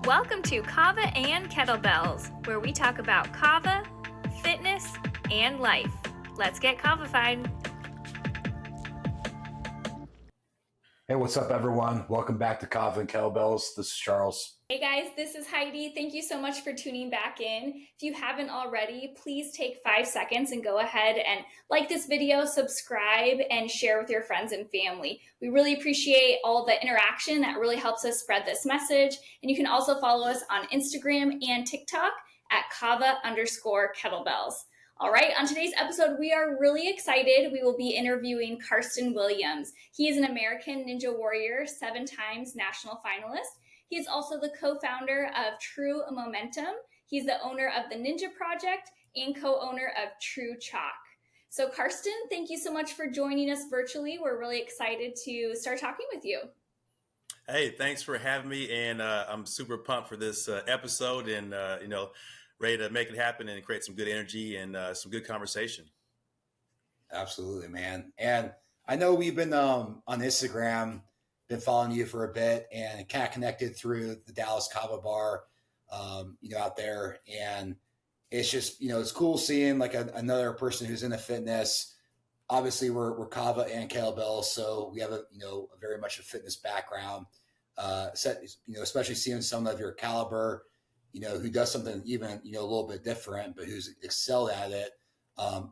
Welcome to Kava and Kettlebells, where we talk about kava, fitness, and life. Let's get kavafied. Hey, what's up, everyone? Welcome back to Kava and Kettlebells. This is Charles. Hey guys, this is Heidi. Thank you so much for tuning back in. If you haven't already, please take 5 seconds and go ahead and like this video, subscribe, and share with your friends and family. We really appreciate all the interaction. That really helps us spread this message. And you can also follow us on Instagram and TikTok at Kava_Kettlebells. All right, on today's episode, we are really excited. We will be interviewing Karsten Williams. He is an American Ninja Warrior, 7 times National Finalist. He is also the co-founder of Tru Momentum. He's the owner of the Ninja Project and co-owner of Tru Chalk. So Karsten, thank you so much for joining us virtually. We're really excited to start talking with you. Hey, thanks for having me. And I'm super pumped for this episode and, ready to make it happen and create some good energy and some good conversation. Absolutely, man. And I know we've been on Instagram, been following you for a bit and kind of connected through the Dallas Kava Bar, out there. And it's just, it's cool seeing like another person who's into fitness. Obviously, we're Kava and Kettlebells, so we have a very much a fitness background. Especially seeing some of your caliber, who does something even, a little bit different, but who's excelled at it.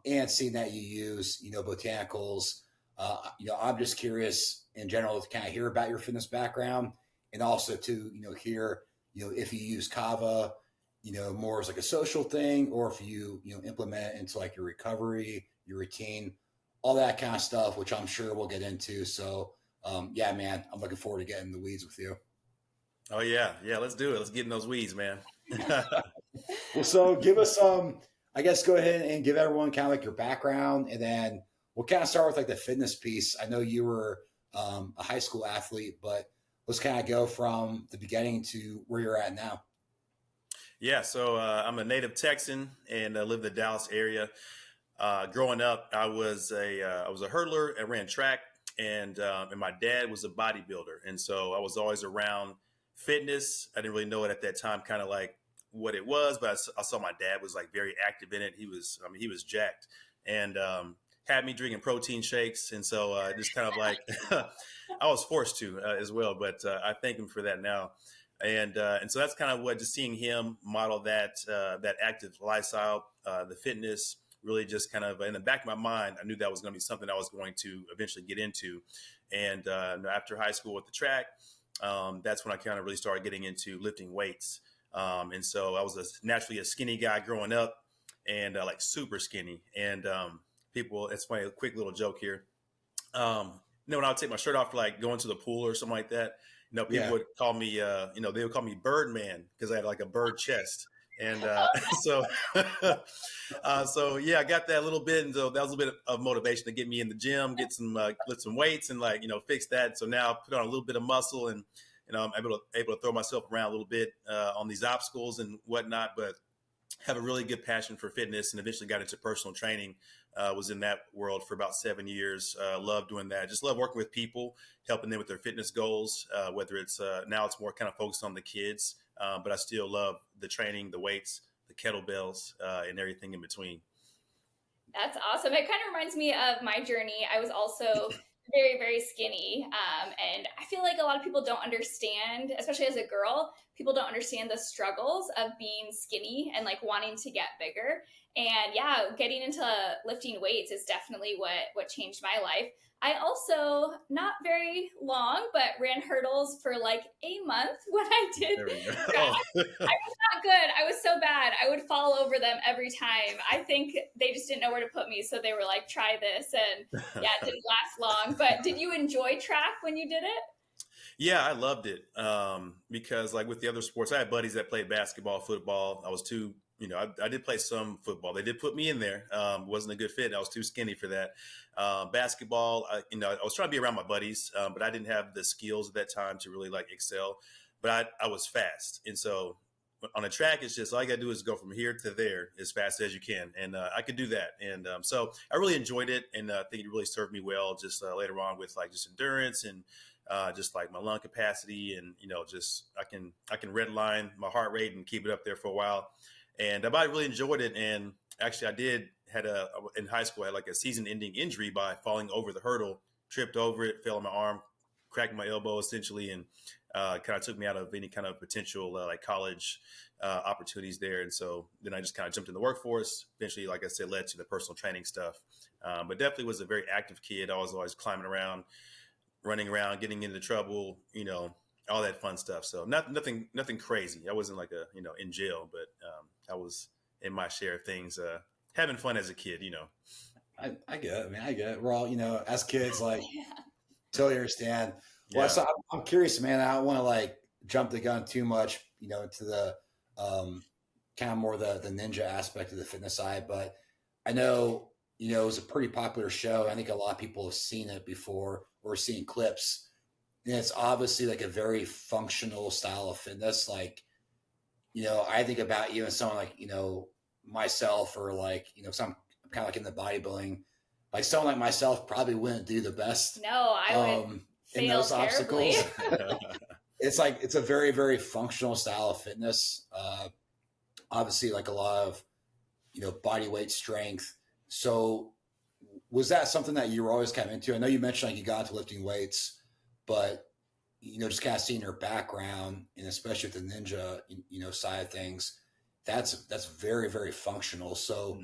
And seeing that you use, botanicals. I'm just curious in general to kind of hear about your fitness background and also to, hear, if you use Kava, more as like a social thing, or if you, implement it into like your recovery, your routine, all that kind of stuff, which I'm sure we'll get into. So, yeah, man, I'm looking forward to getting in the weeds with you. Oh, yeah. Yeah, let's do it. Let's get in those weeds, man. Well, so give us I guess go ahead and give everyone kind of like your background, and then we'll kind of start with like the fitness piece. I know you were a high school athlete, but let's kind of go from the beginning to where you're at now. Yeah, so I'm a native Texan and live in the Dallas area. Growing up, I was a hurdler and ran track, and my dad was a bodybuilder, and so I was always around fitness. I didn't really know it at that time, kind of like what it was, but I saw my dad was like very active in it. He was jacked, and had me drinking protein shakes, and so just kind of like I was forced to as well. But I thank him for that now, and so that's kind of what just seeing him model that active lifestyle, the fitness. Really just kind of in the back of my mind, I knew that was going to be something I was going to eventually get into. And after high school with the track, that's when I kind of really started getting into lifting weights. And so I was naturally a skinny guy growing up and like super skinny. And people, it's funny, a quick little joke here. When I would take my shirt off for like going to the pool or something like that, people would call me, they would call me Birdman because I had like a bird chest. And so I got that a little bit. And so that was a bit of motivation to get me in the gym, get some, lift some weights and fix that. So now I put on a little bit of muscle and, I'm able to throw myself around a little bit on these obstacles and whatnot, but have a really good passion for fitness and eventually got into personal training. Was in that world for about 7 years. Love doing that. Just love working with people, helping them with their fitness goals, whether it's now it's more kind of focused on the kids. But I still love the training, the weights, the kettlebells, and everything in between. That's awesome. It kind of reminds me of my journey. I was also very, very skinny. And I feel like a lot of people don't understand, especially as a girl, people don't understand the struggles of being skinny and like wanting to get bigger. And yeah, getting into lifting weights is definitely what changed my life. I also, not very long, but ran hurdles for like a month when I did. There we go. I was not good. I was so bad. I would fall over them every time. I think they just didn't know where to put me. So they were like, try this. And yeah, it didn't last long. But did you enjoy track when you did it? Yeah, I loved it because like with the other sports, I had buddies that played basketball, football. I was too, I did play some football. They did put me in there. Wasn't a good fit. I was too skinny for that. Basketball, I was trying to be around my buddies, but I didn't have the skills at that time to really like excel. But I was fast. And so on a track, it's just all you got to do is go from here to there as fast as you can. And I could do that. And so I really enjoyed it. And I think it really served me well just later on with like just endurance and just like my lung capacity, and just I can red line my heart rate and keep it up there for a while. And I really enjoyed it. And actually, in high school, I had like a season-ending injury by falling over the hurdle, tripped over it, fell on my arm, cracked my elbow essentially, and kind of took me out of any kind of potential like college opportunities there. And so then I just kind of jumped in the workforce. Eventually, like I said, led to the personal training stuff. But definitely was a very active kid. I was always climbing around, running around, getting into trouble, all that fun stuff. So nothing crazy. I wasn't like in jail, but I was in my share of things, having fun as a kid. I get it. I mean, I get it. We're all, as kids, like totally understand. Well, so I'm curious, man. I don't want to like jump the gun too much, into the kind of more the ninja aspect of the fitness side, but I know, it was a pretty popular show. I think a lot of people have seen it before or seen clips. And it's obviously like a very functional style of fitness. Like, I think about even someone like, myself, or like, so I'm kind of like in the bodybuilding, like someone like myself probably wouldn't do the best. No, I would in fail those terribly. obstacles. It's a very, very functional style of fitness. Obviously like a lot of, body weight strength. So was that something that you were always kind of into? I know you mentioned like you got into lifting weights, but just kind of seeing your background, and especially with the ninja, side of things, that's very, very functional. So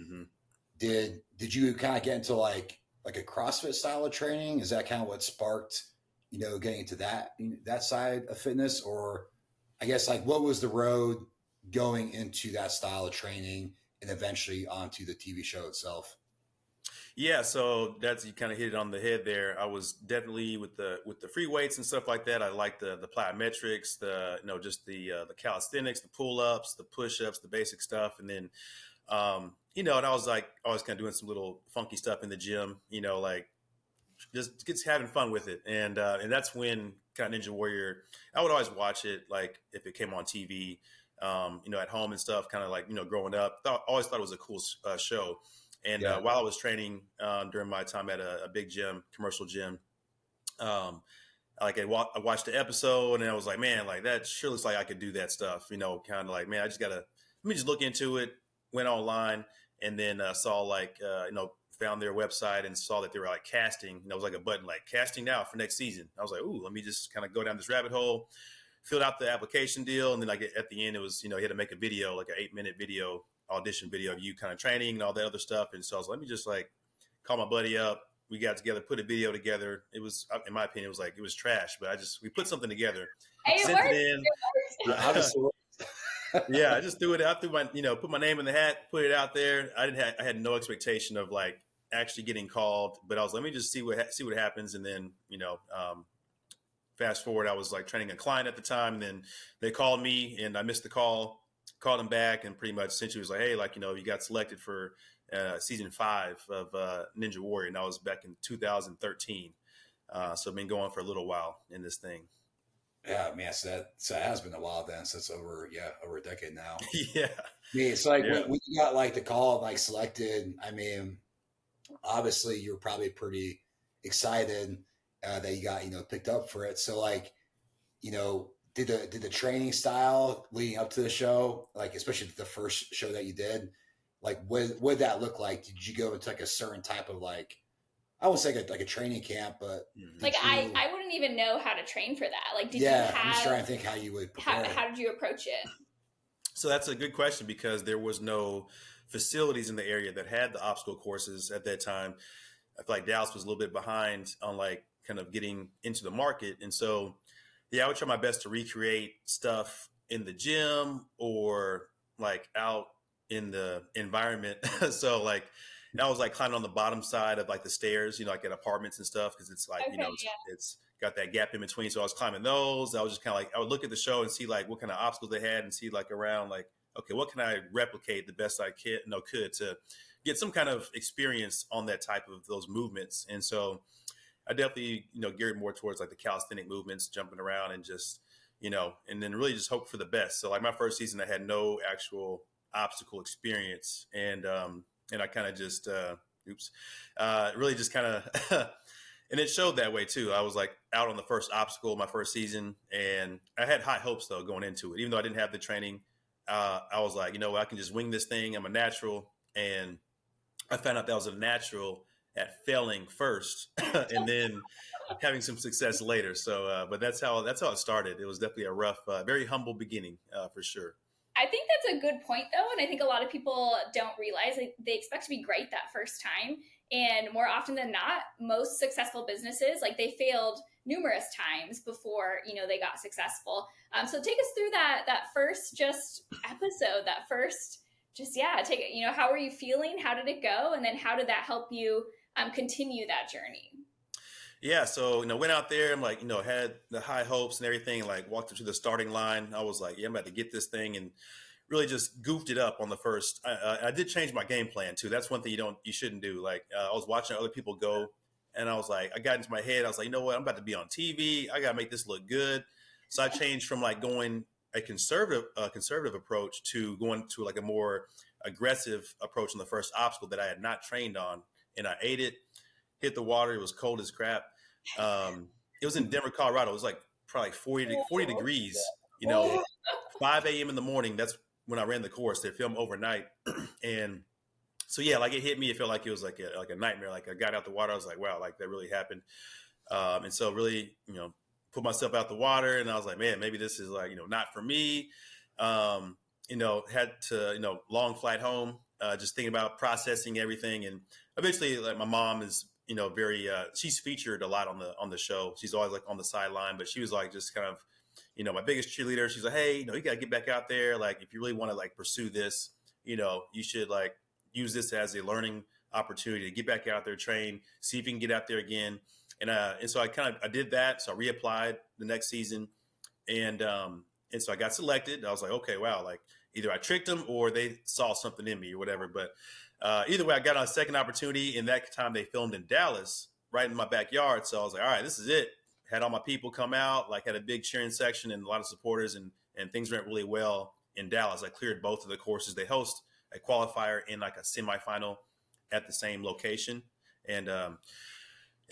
did you kind of get into like a CrossFit style of training? Is that kind of what sparked, getting into that side of fitness? Or I guess like what was the road going into that style of training and eventually onto the TV show itself? Yeah, so you kind of hit it on the head there. I was definitely with the free weights and stuff like that. I liked the plyometrics, just the calisthenics, the pull ups, the push ups, the basic stuff, and then and I was like always kind of doing some little funky stuff in the gym, like just having fun with it, and that's when kind of Ninja Warrior. I would always watch it like if it came on TV, at home and stuff. Kind of like growing up, always thought it was a cool show. And while I was training during my time at a big gym, commercial gym, I watched the episode and I was like, man, like that sure looks like I could do that stuff. Kind of like, man, let me just look into it. Went online and then saw found their website and saw that they were like casting. It was like a button like casting now for next season. I was like, ooh, let me just kind of go down this rabbit hole. Filled out the application deal, and then like at the end, it was you had to make a video, like an 8-minute video, audition video of you kind of training and all that other stuff. And so I was like, let me just like call my buddy up. We got together, put a video together. It was, in my opinion, it was trash, but we put something together. Hey, sent it in. Yeah, I just threw it out. Put my name in the hat, put it out there. I had no expectation of like actually getting called, but I was let me just see what happens, and then fast forward, I was like training a client at the time, and then they called me, and I missed the call. Called him back, and pretty much essentially was like, hey, like you got selected for season 5 of Ninja Warrior, and that was back in 2013. So I've been going for a little while in this thing. Yeah, man. So that has been a while then. So it's over a decade now. Yeah. Yeah. So like when you got like the call, like selected, I mean, obviously you were probably pretty excited that you got picked up for it. So like did the training style leading up to the show, like especially the first show that you did, like what did that look like? Did you go into like a certain type of like, I won't say like a training camp, but like I wouldn't even know how to train for that. Like, did you I'm just trying to think how you would prepare. How did you approach it? So that's a good question, because there was no facilities in the area that had the obstacle courses at that time. I feel like Dallas was a little bit behind on like kind of getting into the market. And so, yeah, I would try my best to recreate stuff in the gym or like out in the environment. So like I was like climbing on the bottom side of like the stairs, like at apartments and stuff. Cause it's like, it's got that gap in between. So I was climbing those. I was just kind of like, I would look at the show and see like what kind of obstacles they had and see like around like, okay, what can I replicate the best I could to get some kind of experience on that type of those movements. And so I definitely, geared more towards like the calisthenic movements, jumping around and just, and then really just hope for the best. So like my first season, I had no actual obstacle experience. And I kind of just, really just kind of And it showed that way too. I was like out on the first obstacle my first season, and I had high hopes though going into it. Even though I didn't have the training, I was like, you know, I can just wing this thing. I'm a natural, and I found out that I was a natural at failing first, and then having some success later. So, but that's how it started. It was definitely a rough, very humble beginning for sure. I think that's a good point, though. And I think a lot of people don't realize, like, they expect to be great that first time. And more often than not, most successful businesses, like, they failed numerous times before, they got successful. So take us through that first just episode, that first just, yeah, take it, how were you feeling? How did it go? And then how did that help you continue that journey? Yeah, so went out there. I'm like, had the high hopes and everything. Like, walked up to the starting line. I was like, yeah, I'm about to get this thing, and really just goofed it up on the first. I did change my game plan too. That's one thing you shouldn't do. Like, I was watching other people go, and I was like, I got into my head. I was like, you know what? I'm about to be on TV. I got to make this look good. So I changed from like going a conservative approach to going to like a more aggressive approach on the first obstacle that I had not trained on, and I ate it. Hit the water. It was cold as crap. It was in Denver, Colorado. It was like probably 40 degrees, 5 a.m. in the morning. That's when I ran the course. They filmed overnight. And so, yeah, like it hit me. It felt like it was like a nightmare. Like I got out the water. I was like, wow, like that really happened. And so really, put myself out the water, and I was like, man, maybe this is like, not for me. Had to, long flight home, just thinking about processing everything. And eventually, like my mom is, very, she's featured a lot on the show. She's always like on the sideline, but she was like, just kind of, my biggest cheerleader. She's like, hey, you got to get back out there. Like, if you really want to like pursue this, you should like use this as a learning opportunity to get back out there, train, see if you can get out there again. And so I did that. So I reapplied the next season, and so I got selected. I was like, okay, wow, like either I tricked them or they saw something in me or whatever. But either way, I got a second opportunity, and that time they filmed in Dallas, right in my backyard. So I was like, all right, this is it. Had all my people come out, like had a big cheering section and a lot of supporters, and things went really well in Dallas. I cleared both of the courses. They host a qualifier and like a semifinal at the same location. And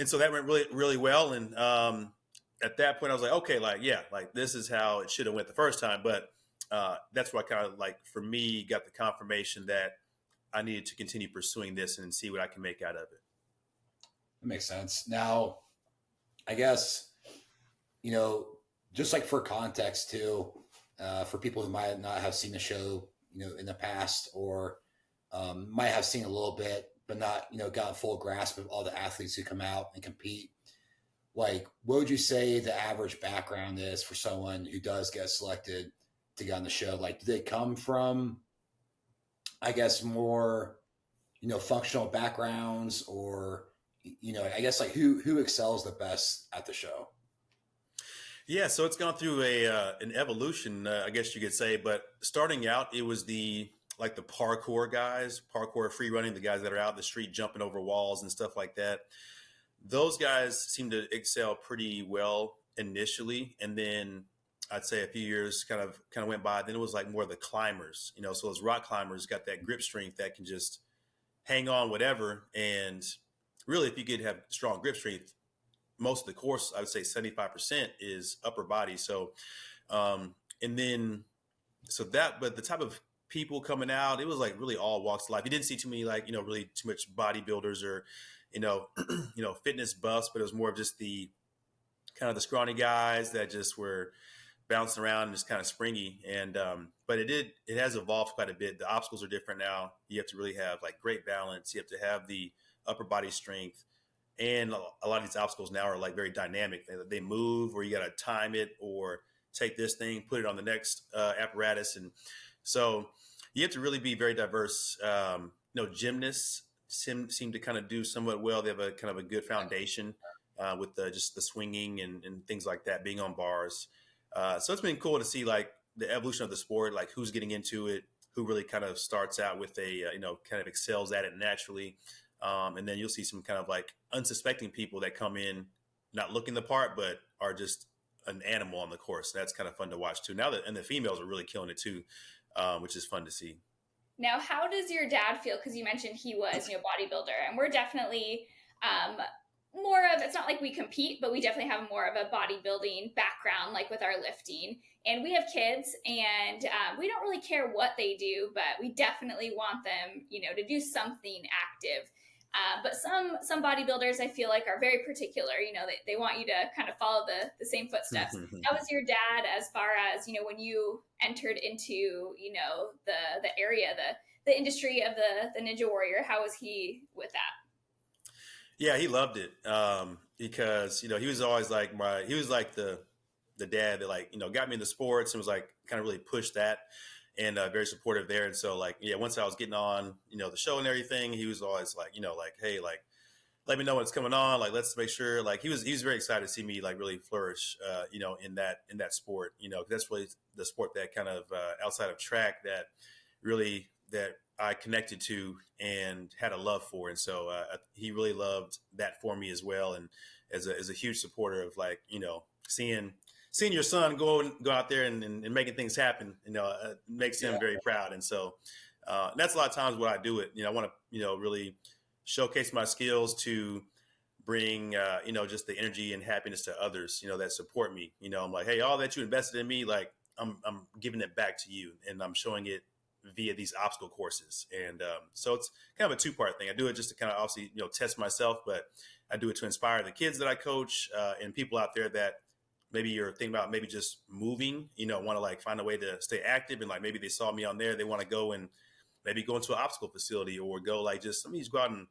so that went really, really well. And at that point I was like, okay, like, yeah, like this is how it should have went the first time. But that's where I kind of like, for me, got the confirmation that I needed to continue pursuing this and see what I can make out of it. That makes sense. Now, I guess, just like for context too, for people who might not have seen the show, in the past, or might have seen a little bit, but not, got a full grasp of all the athletes who come out and compete. Like, what would you say the average background is for someone who does get selected to get on the show? Like, do they come from, I guess, more, functional backgrounds, or, I guess like who excels the best at the show? Yeah, so it's gone through an evolution, I guess you could say. But starting out, it was the parkour guys, parkour free running, the guys that are out in the street jumping over walls and stuff like that. Those guys seem to excel pretty well initially, and then I'd say a few years kind of went by. Then it was like more the climbers, so those rock climbers got that grip strength that can just hang on whatever. And really, if you could have strong grip strength, most of the course, I would say 75% is upper body. So, and then, but the type of people coming out, it was like really all walks of life. You didn't see too many, like, really too much bodybuilders or, fitness buffs, but it was more of just the kind of the scrawny guys that just were bouncing around and just kind of springy. And, but it has evolved quite a bit. The obstacles are different now. You have to really have like great balance. You have to have the upper body strength. And a lot of these obstacles now are like very dynamic. They move, or you got to time it, or take this thing, put it on the next apparatus. And so you have to really be very diverse. Gymnasts seem to kind of do somewhat well. They have a kind of a good foundation with just the swinging and things like that, being on bars. So it's been cool to see like the evolution of the sport, like who's getting into it, who really kind of starts out with a, kind of excels at it naturally. And then you'll see some kind of like unsuspecting people that come in, not looking the part, but are just an animal on the course. That's kind of fun to watch too. And the females are really killing it too, which is fun to see. Now, how does your dad feel? Because you mentioned he was, bodybuilder, and we're definitely more of, it's not like we compete, but we definitely have more of a bodybuilding background, like with our lifting. And we have kids, and we don't really care what they do, but we definitely want them, to do something active. But some bodybuilders, I feel like, are very particular. They want you to kind of follow the same footsteps. How was your dad as far as, when you entered into, the area, the industry of the Ninja Warrior? How was he with that? Yeah, he loved it, because he was always like he was like the dad that, like, got me into sports and was like kind of really pushed that, and very supportive there. And so, like, yeah, once I was getting on the show and everything, he was always like, like, hey, like, let me know what's coming on, like, let's make sure, like, he was very excited to see me like really flourish, in that sport, 'cause that's really the sport that kind of outside of track that really that I connected to and had a love for. And so he really loved that for me as well. And as a huge supporter of, like, seeing your son go out there and making things happen, makes him very proud. And so that's a lot of times what I do it. I want to, really showcase my skills to bring, just the energy and happiness to others, that support me. I'm like, hey, all that you invested in me, like, I'm giving it back to you, and I'm showing it via these obstacle courses. And so it's kind of a two-part thing. I do it just to kind of obviously, test myself, but I do it to inspire the kids that I coach, and people out there that maybe you're thinking about maybe just moving, want to, like, find a way to stay active. And, like, maybe they saw me on there, they want to go and maybe go into an obstacle facility, or go, like, let me just go out and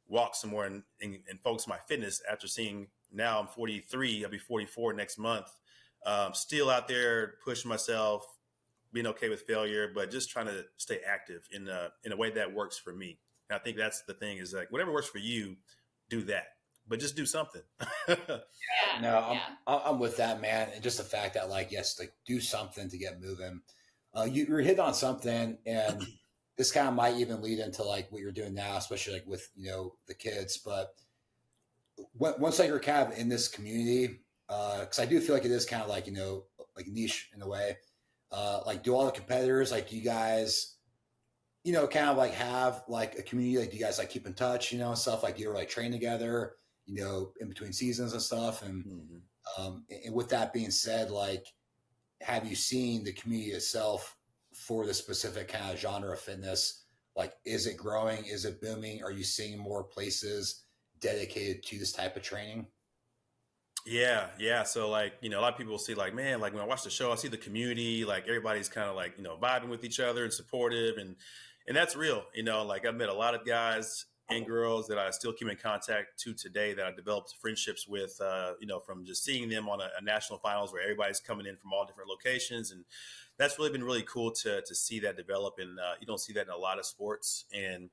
walk somewhere and focus on my fitness after seeing, now I'm 43, I'll be 44 next month. Still out there pushing myself, being okay with failure, but just trying to stay active in a way that works for me. And I think that's the thing, is like, whatever works for you, do that, but just do something. I'm with that, man. And just the fact that, like, yes, like, do something to get moving. You hit on something, and this kind of might even lead into, like, what you're doing now, especially, like, with, the kids. But once, like, you're kind of in this community, because I do feel like it is kind of like, like niche in a way. Like, do all the competitors, like, do you guys, kind of like have like a community? Like, do you guys like keep in touch, stuff, like, do you ever like train together, in between seasons and stuff? And, and with that being said, like, have you seen the community itself for the specific kind of genre of fitness? Like, is it growing? Is it booming? Are you seeing more places dedicated to this type of training? Yeah. So, like, a lot of people see, like, man, like, when I watch the show, I see the community, like, everybody's kind of like, vibing with each other and supportive. And that's real. Like, I've met a lot of guys and girls that I still keep in contact to today, that I developed friendships with, from just seeing them on a national finals where everybody's coming in from all different locations. And that's really been really cool to see that develop. And you don't see that in a lot of sports. And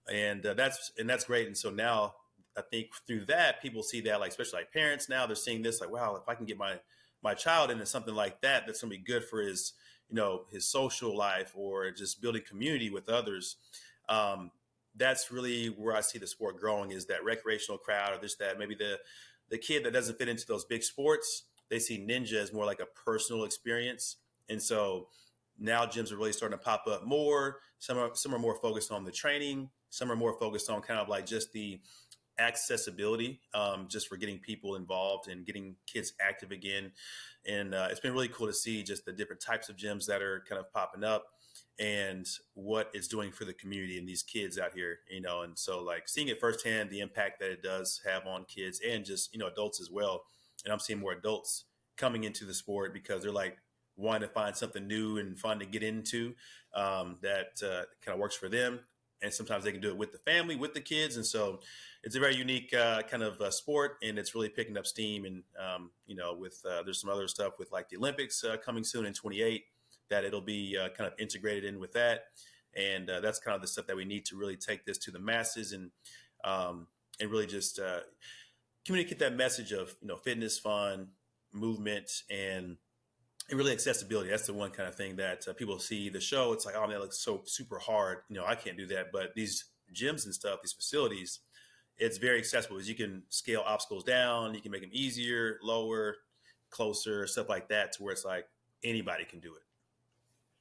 that's great. And so now, I think through that, people see that, like, especially like parents now, they're seeing this, like, wow, if I can get my child into something like that, that's going to be good for his, his social life, or just building community with others. That's really where I see the sport growing, is that recreational crowd, or just that maybe the kid that doesn't fit into those big sports, they see Ninja as more like a personal experience. And so now gyms are really starting to pop up more. Some are more focused on the training. Some are more focused on kind of like just the accessibility, just for getting people involved and getting kids active again. And it's been really cool to see just the different types of gyms that are kind of popping up, and what it's doing for the community and these kids out here, and so, like, seeing it firsthand, the impact that it does have on kids, and just, adults as well. And I'm seeing more adults coming into the sport because they're like wanting to find something new and fun to get into, that kind of works for them. And sometimes they can do it with the family, with the kids. And so it's a very unique kind of sport, and it's really picking up steam. And, with there's some other stuff with, like, the Olympics coming soon in 28, that it'll be kind of integrated in with that. And that's kind of the stuff that we need to really take this to the masses, and really just communicate that message of, fitness, fun, movement, and really accessibility. That's the one kind of thing that people see the show. It's like, oh, man, that looks so super hard. I can't do that. But these gyms and stuff, these facilities, it's very accessible, because you can scale obstacles down. You can make them easier, lower, closer, stuff like that, to where it's like anybody can do it.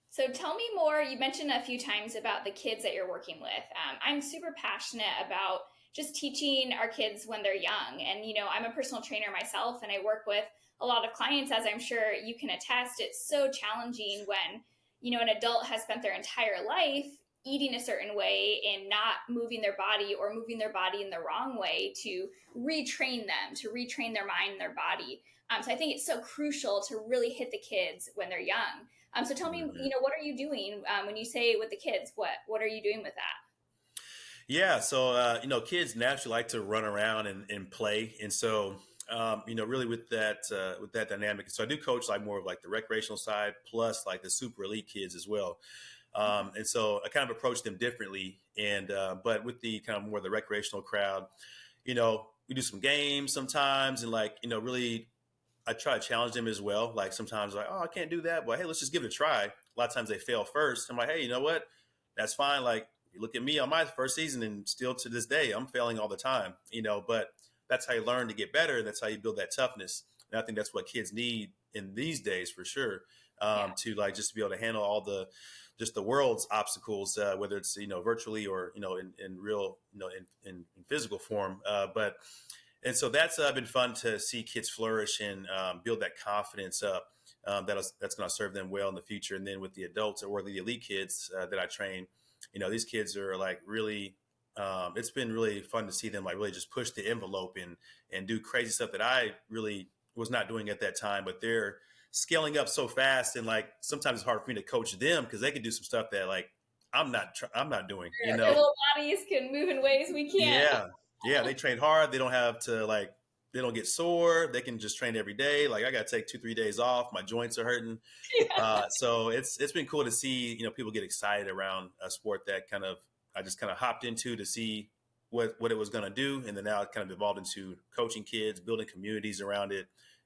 So tell me more. You mentioned a few times about the kids that you're working with. I'm super passionate about just teaching our kids when they're young. And, I'm a personal trainer myself, and I work with a lot of clients, as I'm sure you can attest. It's so challenging when, an adult has spent their entire life eating a certain way and not moving their body, or moving their body in the wrong way, to retrain them, to retrain their mind and their body. So I think it's so crucial to really hit the kids when they're young. So tell me, what are you doing when you say with the kids? What are you doing with that? Yeah, so kids naturally like to run around and play, and so really with that dynamic. So I do coach like more of like the recreational side, plus like the super elite kids as well. And so I kind of approach them differently, and but with the kind of more the recreational crowd, we do some games sometimes, and like really I try to challenge them as well. Like sometimes like, oh, I can't do that, but hey, let's just give it a try. A lot of times they fail first. I'm like, hey, you know what? That's fine. Like, you look at me on my first season, and still to this day, I'm failing all the time. But that's how you learn to get better. That's how you build that toughness. And I think that's what kids need in these days for sure. To like just to be able to handle all the just the world's obstacles, whether it's virtually or in real in physical form. And so that's been fun to see kids flourish and build that confidence up. That's going to serve them well in the future. And then with the adults or the elite kids that I train, these kids are like really. It's been really fun to see them like really just push the envelope and do crazy stuff that I really was not doing at that time. But they're scaling up so fast, and like sometimes it's hard for me to coach them because they can do some stuff that like I'm not doing. Their little bodies can move in ways we can't. Yeah, they train hard. They don't have to they don't get sore. They can just train every day. Like I got to take 2-3 days off. My joints are hurting. Yeah. So it's been cool to see, people get excited around a sport that I just kind of hopped into to see what it was going to do. And then now it kind of evolved into coaching kids, building communities around it,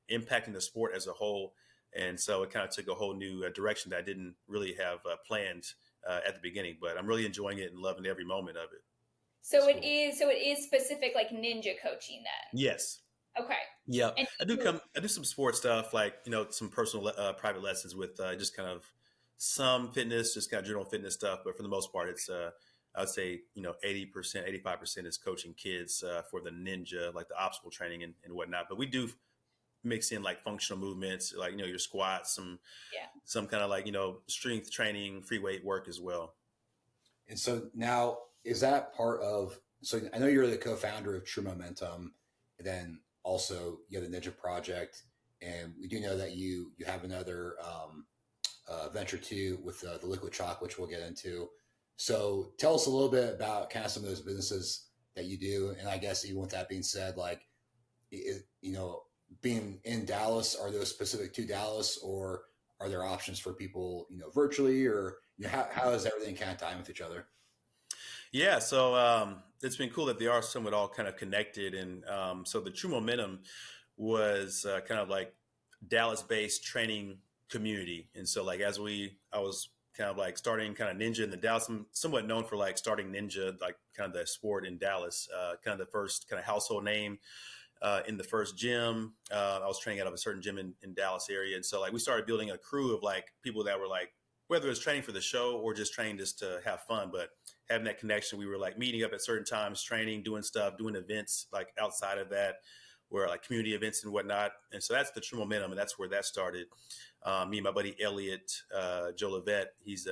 impacting the sport as a whole. And so it kind of took a whole new direction that I didn't really have planned at the beginning, but I'm really enjoying it and loving every moment of it. So it is specific, like ninja coaching then. Yes. Okay. Yeah. I do some sports stuff, like, some personal private lessons with just kind of some fitness, just kind of general fitness stuff. But for the most part, it's I would say, 80%, 85% is coaching kids for the ninja, like the obstacle training and whatnot. But we do mix in like functional movements, like, your squats, some kind of like, strength training, free weight work as well. And so now, is that part of, so I know you're the co-founder of Tru Momentum, and then also you have the Ninja Project, and we do know that you have another venture too with the liquid chalk, which we'll get into. So tell us a little bit about kind of some of those businesses that you do. And I guess even with that being said, like, being in Dallas, are those specific to Dallas, or are there options for people, virtually, or how is everything kind of tying with each other? Yeah, so it's been cool that they are somewhat all kind of connected. And so the Tru Momentum was kind of like Dallas-based training community. And so like I was kind of like starting kind of ninja in the Dallas. I'm somewhat known for like starting ninja, like kind of the sport in Dallas, kind of the first kind of household name in the first gym. I was training out of a certain gym in Dallas area. And so like we started building a crew of like people that were like, whether it was training for the show or just training just to have fun, but having that connection, we were like meeting up at certain times, training, doing stuff, doing events like outside of that, where like community events and whatnot. And so that's the Tru Momentum, and that's where that started. Me and my buddy Elliot, Joe Levette, he's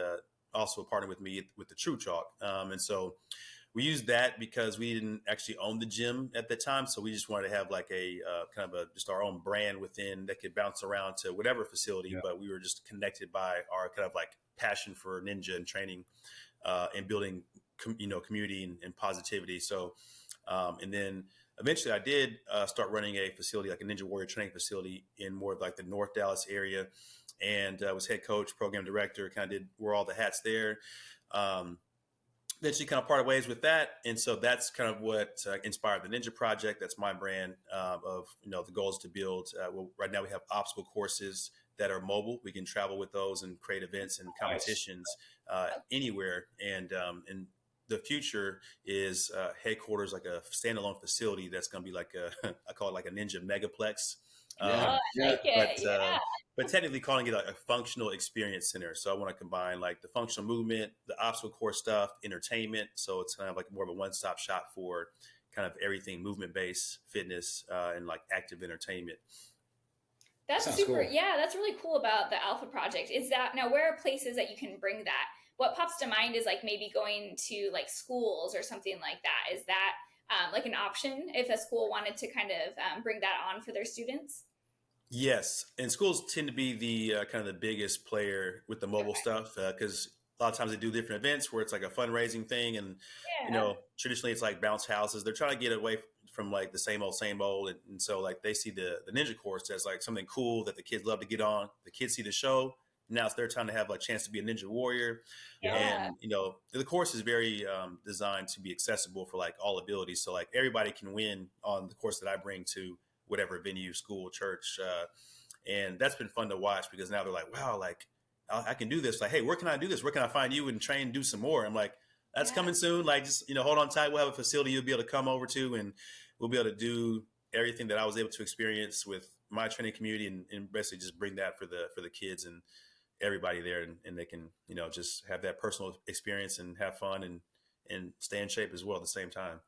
also a partner with me with the Tru Chalk. And so we used that because we didn't actually own the gym at the time. So we just wanted to have like a kind of just our own brand within that could bounce around to whatever facility. Yeah. But we were just connected by our kind of like passion for ninja and training and building, community and positivity. So, and then eventually I did start running a facility, like a Ninja Warrior training facility in more of like the North Dallas area. And I was head coach, program director, kind of wore all the hats there. Then she kind of parted ways with that. And so that's kind of what inspired the Ninja Project. That's my brand of, the goal is to build. Right now we have obstacle courses that are mobile. We can travel with those and create events and competitions anywhere. And the future is headquarters, like a standalone facility that's going to be like I call it like a Ninja Megaplex. But technically calling it a functional experience center. So I want to combine like the functional movement, the obstacle course stuff, entertainment. So it's kind of like more of a one-stop shop for kind of everything movement based fitness and like active entertainment. That's Sounds super. cool. Yeah, that's really cool about the Alpha Project. Is that now where are places that you can bring that? What pops to mind is like maybe going to like schools or something like that. Is that like an option if a school wanted to kind of bring that on for their students? Yes, and schools tend to be the kind of the biggest player with the mobile Okay. stuff because a lot of times they do different events where it's like a fundraising thing, and Yeah. traditionally it's like bounce houses. They're trying to get away from like the same old, and so like they see the ninja course as like something cool that the kids love to get on. The kids see the show. Now it's their time to have a chance to be a ninja warrior, Yeah. Yeah. and the course is very designed to be accessible for like all abilities. So like everybody can win on the course that I bring to whatever venue, school, church, and that's been fun to watch because now they're like, wow, like I can do this. Like, hey, where can I do this? Where can I find you and train and do some more? I'm like, that's Yeah. coming soon. Like, just hold on tight. We'll have a facility you'll be able to come over to, and we'll be able to do everything that I was able to experience with my training community, and basically just bring that for the kids and everybody there, and they can just have that personal experience and have fun and stay in shape as well at the same time.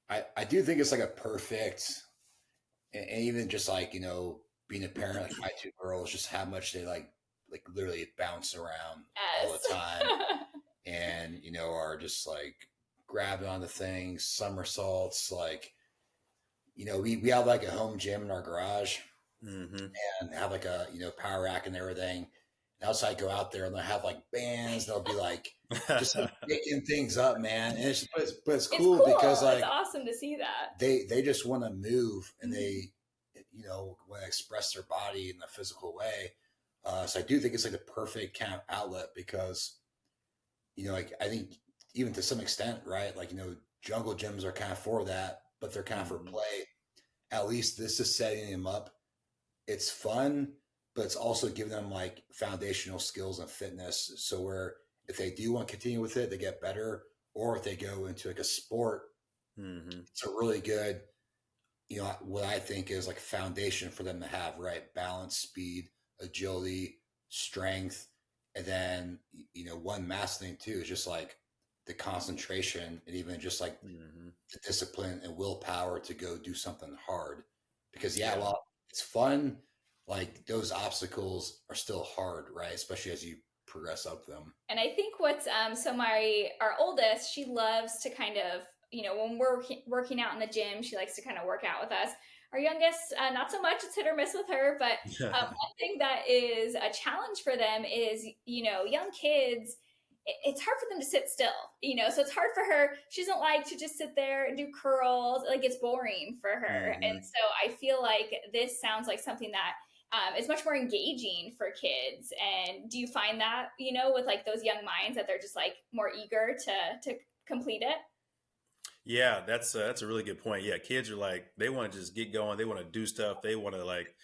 I do think it's like a perfect, and even just like, being a parent, like my two girls, just how much they like literally bounce around all Yes. the time and, are just like grabbing onto things, somersaults, like, we have like a home gym in our garage Mm-hmm. and have like a, power rack and everything. And outside go out there and they'll have like bands, they'll be like, just like picking things up, man. And but it's It's cool cool. because It's like awesome to see that. they just want to move and Mhm. they want to express their body in a physical way. So I do think it's like the perfect kind of outlet because like I think even to some extent, right? Like jungle gyms are kind of for that, but they're kind of for Mhm. play. At least this is setting them up. It's fun, but it's also giving them like foundational skills and fitness. So where if they do want to continue with it, they get better. Or if they go into like a sport, Mm-hmm. it's a really good, what I think is like a foundation for them to have, right? Balance, speed, agility, strength. And then, one mass thing too is just like the concentration and even just like Mm-hmm. the discipline and willpower to go do something hard. Because Yeah. while it's fun, like those obstacles are still hard, right? Especially as you progress up them. And I think what's so our oldest, she loves to kind of, when we're working out in the gym, she likes to kind of work out with us. Our youngest, not so much. It's hit or miss with her, but one thing that is a challenge for them is, young kids. It's hard for them to sit still, so it's hard for her. She doesn't like to just sit there and do curls. Like it's boring for her. Mm-hmm. And so I feel like this sounds like something that it's much more engaging for kids. And do you find that, with like those young minds that they're just like more eager to complete it? Yeah, that's a really good point. Yeah, kids are like they want to just get going. They want to do stuff. They want to like,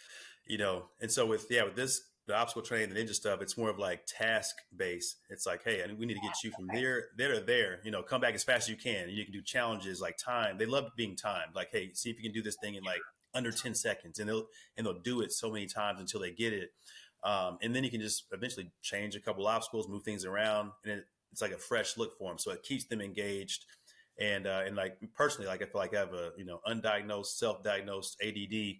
And so with this the obstacle training, the ninja stuff, it's more of like task based. It's like, hey, we need to get you from there to there. Come back as fast as you can. And you can do challenges like time. They love being timed. Like, hey, see if you can do this thing in like under 10 seconds, and they'll do it so many times until they get it. And then you can just eventually change a couple obstacles, move things around, and it's like a fresh look for them. So it keeps them engaged. And like personally, like I feel like I have a undiagnosed, self-diagnosed ADD,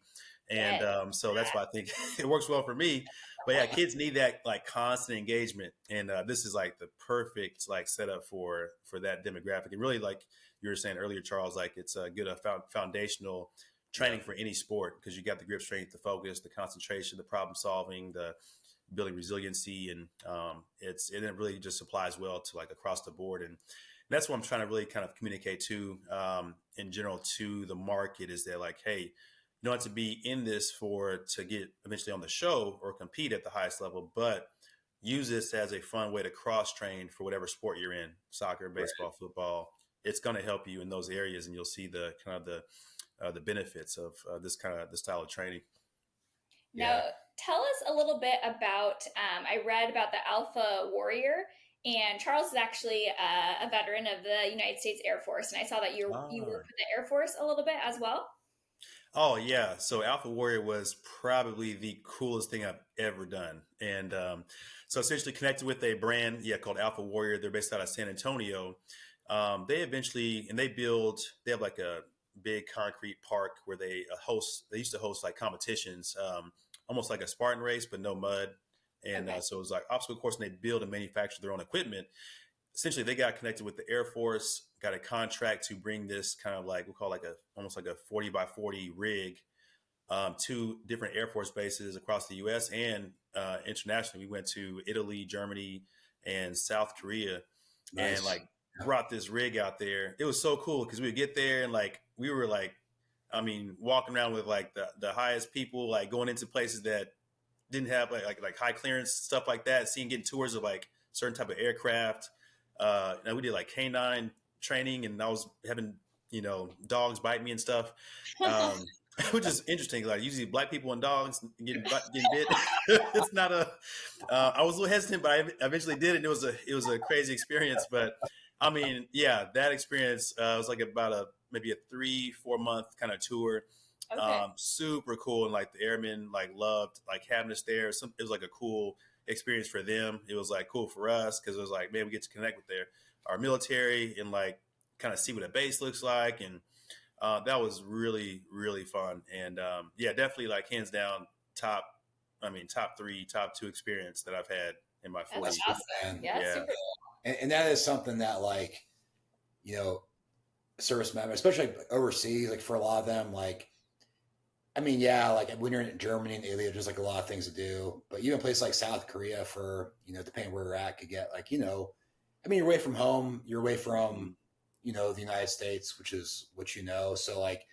and so that's why I think it works well for me. But yeah, kids need that like constant engagement, and this is like the perfect like setup for that demographic. And really, like you were saying earlier, Charles, like it's a good foundational training for any sport because you got the grip strength, the focus, the concentration, the problem solving, the building resiliency, and it really just applies well to like across the board. And that's what I'm trying to really kind of communicate to in general to the market is that like, hey, you don't have to be in this to get eventually on the show or compete at the highest level, but use this as a fun way to cross train for whatever sport you're in, soccer, baseball, football. It's going to help you in those areas, and you'll see the kind of the benefits of this style of training. Now, tell us a little bit about, I read about the Alpha Warrior, and Charles is actually a veteran of the United States Air Force, and I saw that you worked with the Air Force a little bit as well. Oh yeah, so Alpha Warrior was probably the coolest thing I've ever done, and so essentially connected with a brand, called Alpha Warrior. They're based out of San Antonio. They have like big concrete park where they used to host like competitions, almost like a Spartan race, but no mud. And so it was like obstacle course, and they build and manufacture their own equipment. Essentially, they got connected with the Air Force, got a contract to bring this kind of like, we'll call like almost like a 40 by 40 rig to different Air Force bases across the U.S. and internationally. We went to Italy, Germany, and South Korea, and like brought this rig out there. It was so cool because we would get there and like we were like, I mean, walking around with like the highest people, like going into places that didn't have like high clearance stuff like that. Getting tours of like certain type of aircraft. And we did like canine training, and I was having dogs bite me and stuff. Which is interesting. Like usually black people and dogs getting bit. It's not a. I was a little hesitant, but I eventually did it. And it was a crazy experience. But I mean, yeah, that experience was like about maybe a 3-4 month kind of tour. Okay. Super cool, and like the airmen like loved like having us there. It was like a cool experience for them. It was like cool for us because it was like, man, we get to connect with our military and like kind of see what a base looks like, and that was really, really fun. And yeah, definitely like hands down top 3, top 2 experience that I've had in my 40s. That's awesome. Yeah. Super cool. And that is something that like, service members, especially like overseas, like for a lot of them, like, I mean, yeah, like when you're in Germany and Italy, there's like a lot of things to do, but even a place like South Korea for, depending where you're at, could get like, I mean, you're away from home, you're away from, the United States, which is what so like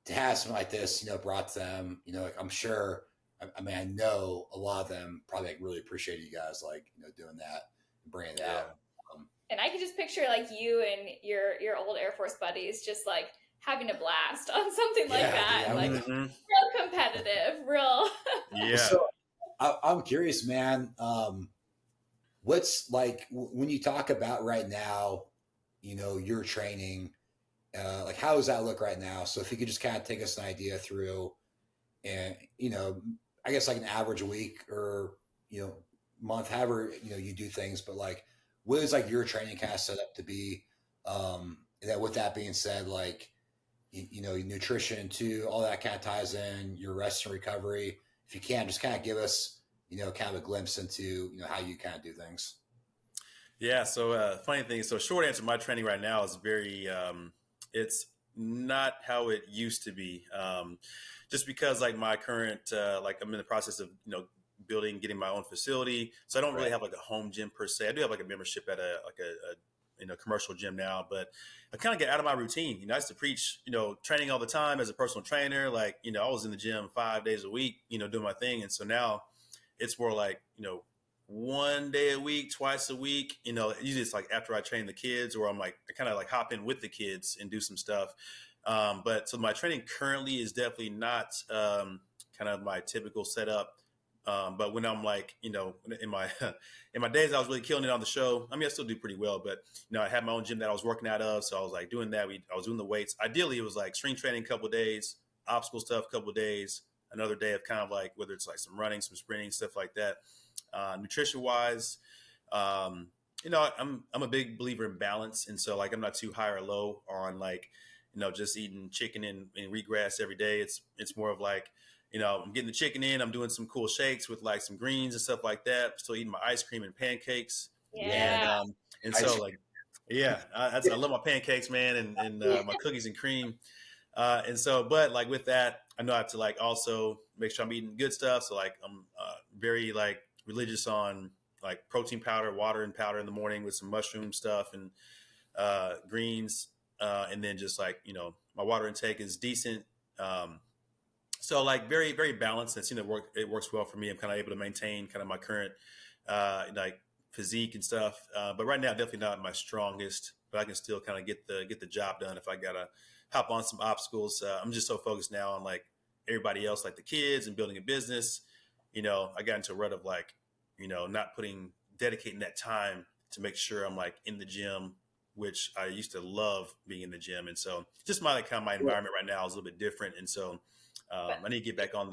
to have something like this, brought to them, like I'm sure, I mean, I know a lot of them probably like really appreciate you guys, like, doing that and bringing it out. And I could just picture like you and your old Air Force buddies just like having a blast on something like that. Yeah, like real competitive, real. Yeah. So I'm curious, man, what's like, when you talk about right now, your training, like how does that look right now? So if you could just kind of take us an idea through and, I guess like an average week or, month, however, you do things, but like, what is like your training kind of set up to be? And that with that being said, like, nutrition too, all that kind of ties in, your rest and recovery. If you can, just kind of give us, kind of a glimpse into, how you kind of do things. Yeah. So funny thing. So short answer, my training right now is very, it's not how it used to be. Just because like my current, like I'm in the process of, getting my own facility. So I don't really have like a home gym per se. I do have like a membership at a commercial gym now, but I kind of get out of my routine. I used to preach, training all the time as a personal trainer. Like, I was in the gym 5 days a week, doing my thing. And so now it's more like, 1 day a week, twice a week, usually it's like after I train the kids, or I'm like, I kind of like hop in with the kids and do some stuff. But so my training currently is definitely not kind of my typical setup. But when I'm like, in my in my days, I was really killing it on the show. I mean, I still do pretty well, but I had my own gym that I was working out of, so I was like doing that. I was doing the weights. Ideally, it was like strength training a couple of days, obstacle stuff a couple of days, another day of kind of like whether it's like some running, some sprinting, stuff like that. Nutrition wise, I'm a big believer in balance, and so like I'm not too high or low on like just eating chicken and wheatgrass every day. It's more of like, I'm getting the chicken in, I'm doing some cool shakes with like some greens and stuff like that. Still eating my ice cream and pancakes. Yeah. And so like, yeah, I love my pancakes, man, and my cookies and cream. And so, but like with that, I know I have to like also make sure I'm eating good stuff. So like I'm very like religious on like protein powder, water and powder in the morning with some mushroom stuff and greens. And then just like, my water intake is decent. So like very, very balanced. It's, it works well for me. I'm kind of able to maintain kind of my current like physique and stuff. But right now, definitely not my strongest, but I can still kind of get the job done if I gotta hop on some obstacles. I'm just so focused now on like everybody else, like the kids and building a business. I got into a rut of like, not dedicating that time to make sure I'm like in the gym, which I used to love being in the gym. And so just my environment right now is a little bit different. And so I need to get back on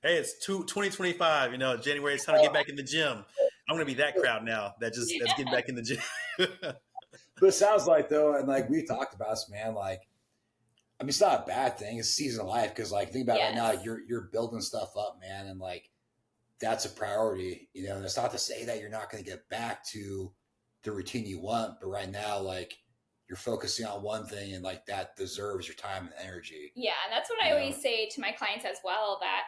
hey, it's 2025, January, it's time to get back in the gym. I'm going to be that crowd now that's getting back in the gym. But it sounds like though, and like we talked about this, man, like I mean, it's not a bad thing. It's a season of life because, like, think about it right now. Yes. You're building stuff up, man, and like that's a priority. You know, and it's not to say that you're not going to get back to the routine you want, but right now, like, you're focusing on one thing, and like that deserves your time and energy. Yeah, and that's what I You know, always say to my clients as well, that,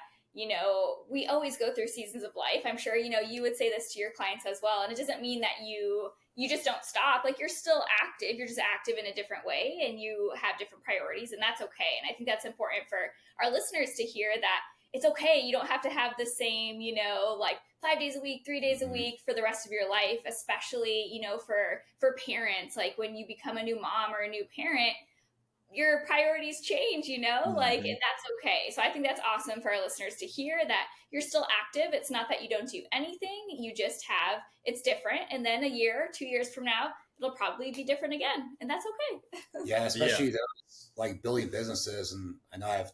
we always go through seasons of life. I'm sure, you would say this to your clients as well. And it doesn't mean that you just don't stop. Like, you're still active. You're just active in a different way, and you have different priorities, and that's okay. And I think that's important for our listeners to hear, that it's okay. You don't have to have the same, like 5 days a week, 3 days a week for the rest of your life, especially, for parents. Like, when you become a new mom or a new parent, your priorities change, like, and that's okay. So I think that's awesome for our listeners to hear, that you're still active. It's not that you don't do anything. You just it's different. And then a year, 2 years from now, it'll probably be different again. And that's okay. yeah, especially those like building businesses. And I know I've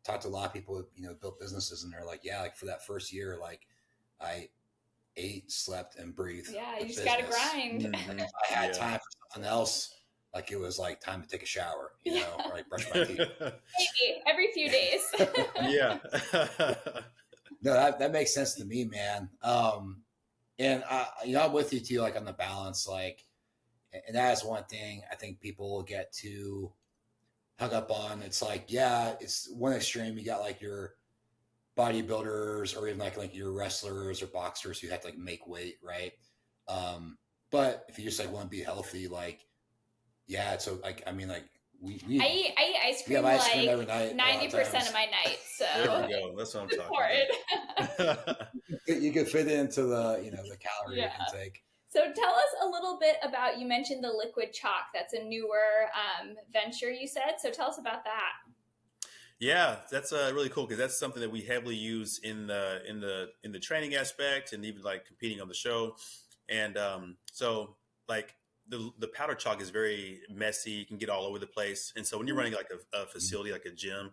talked to a lot of people who, built businesses, and they're like, yeah, like for that first year, like I ate, slept, and breathed. Yeah, you just business. got to grind. Mm-hmm. And if I had time for something else, like it was like time to take a shower, or like brush my teeth. Maybe every few days. Yeah. No, that makes sense to me, man. And I'm with you too, like on the balance, like, and that is one thing I think people will get too hung up on. It's like, yeah, it's one extreme. You got like your bodybuilders, or even like your wrestlers or boxers who have to like make weight, right? But if you just like want to be healthy, like, yeah, so like, I mean, like we I eat ice cream ice cream like every night, 90% of my nights. So There we go. That's what I'm talking about. you could fit it into the the calorie intake. So tell us a little bit about, you mentioned the liquid chalk. That's a newer venture, you said. So tell us about that. Yeah, that's really cool, because that's something that we heavily use in the training aspect, and even like competing on the show. And so like the powder chalk is very messy. You can get all over the place. And so when you're running like a facility, like a gym,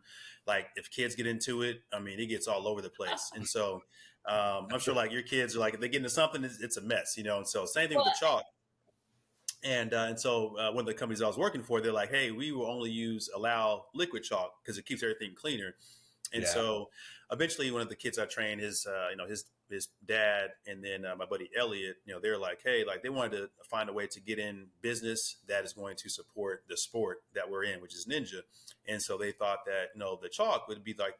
like if kids get into it, I mean, it gets all over the place. And so I'm sure like your kids are like, if they get into something, it's a mess, And so same thing with the chalk. And so one of the companies I was working for, they're like, hey, we will only allow liquid chalk because it keeps everything cleaner. And so eventually one of the kids I trained, his dad, and then my buddy Elliot, they're like, hey, like they wanted to find a way to get in business that is going to support the sport that we're in, which is ninja. And so they thought that, the chalk would be like